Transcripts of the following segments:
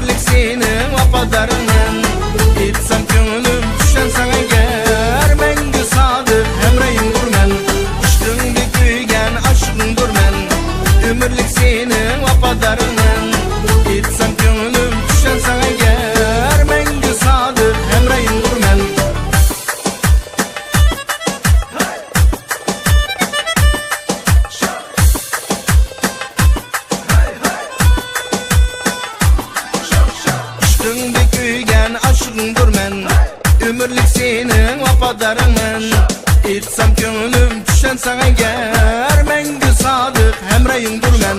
ömürlük senin vapadarından. Etsem köngülüm düşen sana eğer, mengü sadık hemreyimdir men. Üstünde kuygan aşkındır men, ömürlük senin vapadarından. Etsem köngülüm düşen sana eğer, mengü sadık hemreyimdir men. Üstünde kuygan aşkındır men, ömürlük senin vapadarından. Etsem köngülüm düşen sana eğer, mengü sadık hemreyimdir men.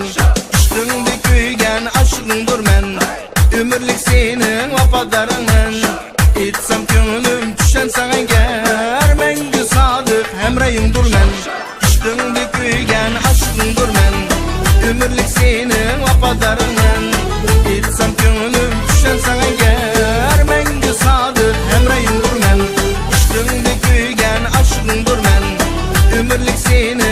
Üstünde kuygan aşkındır men, ömürlük senin vapadarından. Etsem köngülüm düşen sana eğer, mengü sadık hemreyimdir men. Üstünde kuygan aşkındır men, ömürlük senin vapadarından. Etsem köngülüm düşen sana eğer, mengü sadık hemreyimdir men. Üstünde kuygan aşkındır men, ömürlük senin